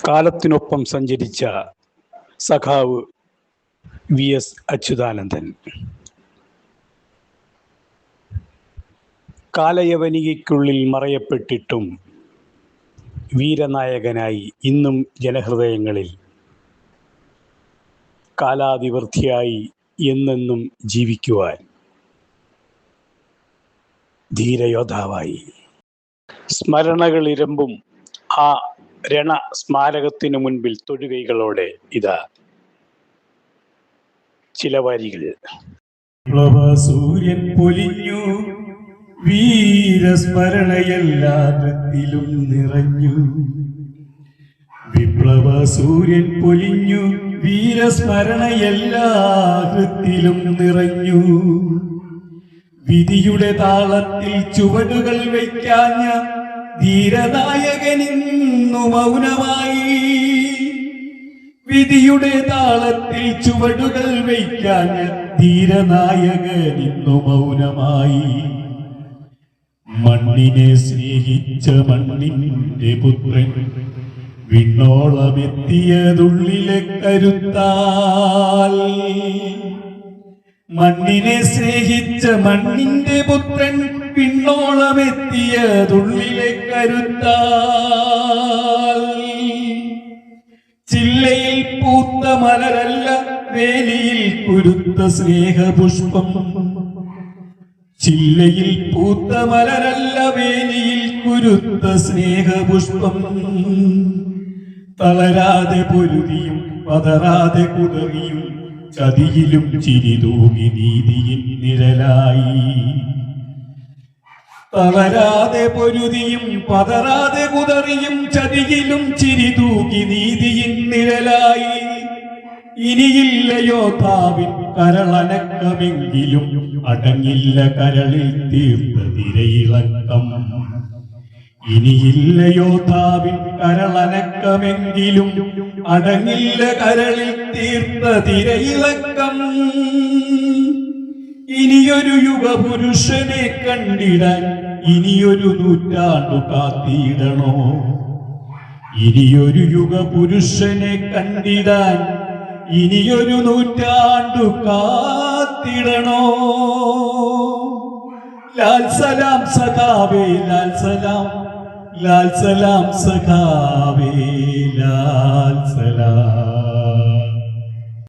കാലത്തിനൊപ്പം സഞ്ചരിച്ച സഖാവ് VS അച്യുതാനന്ദൻ. കാലയവനികയ്ക്കുള്ളിൽ മറയപ്പെട്ടിട്ടും വീരനായകനായി ഇന്നും ജനഹൃദയങ്ങളിൽ കാലാതിവർത്തിയായി എന്നെന്നും ജീവിക്കുവാൻ ധീരയോദ്ധാവായി സ്മരണകൾ ഇരമ്പും ആ രണ സ്മാരകത്തിനു മുൻപിൽ തൊഴുകൈകളോടെ ഇതാ ചില വരികൾ. സൂര്യൻ പൊലിഞ്ഞു, വീരസ്മരണയെല്ലാത്തിലും നിറഞ്ഞു. വിപ്ലവ സൂര്യൻ പൊലിഞ്ഞു, വീരസ്മരണയെല്ലാത്തിലും നിറഞ്ഞു. വിധിയുടെ താളത്തിൽ ചുവടുകൾ വയ്ക്കാഞ്ഞ ധീരനായകനിന്നു മൗനമായി. വിധിയുടെ താളത്തിൽ ചുവടുകൾ വയ്ക്കാഞ്ഞ ധീരനായകനിന്നു മൗനമായി. മണ്ണിനെ സ്നേഹിച്ച മണ്ണിന്റെ പുത്രൻ വിണ്ണോളമെത്തിയതുള്ളിലെ കരുത്താൽ. മണ്ണിനെ സ്നേഹിച്ച മണ്ണിന്റെ പുത്രൻ വിണ്ണോളമെത്തിയതുള്ളിലെ കരുത്താൽ. ചില്ലയിൽ പൂത്ത മലരല്ല, വേലിയിൽ കുരുത്ത സ്നേഹപുഷ്പം. ചില്ലയിൽ പൂത്ത മലരല്ല, വേലിയിൽ കുരുത്ത സ്നേഹപുഷ്പം. തളരാതെ പൊരുതിയും പതറാതെ കുതറിയും ചതിയിലും ചിരിതൂകി നീതിയിൽ നിഴലായി. തളരാതെ പൊരുതിയും പതറാതെ കുതറിയും ചതിയിലും ചിരിതൂകി നീതിയിൽ നിഴലായി. ഇനിയില്ല യോദ്ധാവിൻ കരളനക്കമെങ്കിലും അടങ്ങില്ല കരളിൽ തീർത്ത തിരയിളക്കം. ഇനിയില്ല യോദ്ധാവിൻ കരളനക്കമെങ്കിലും അടങ്ങില്ല കരളിൽ തീർത്ത തിരയിളക്കം. ഇനിയൊരു യുഗപുരുഷനെ കണ്ടിടാൻ ഇനിയൊരു നൂറ്റാണ്ടു കാത്തിടണോ? ഇനിയൊരു യുഗപുരുഷനെ കണ്ടിടാൻ ഇനിയൊരു നൂറ്റാണ്ടു കാത്തിടണോ? ലാൽ സലാം സഖാവേ, ലാൽ സലാം, ലാൽ സലാം സഖാവേ, ലാൽ സലാം.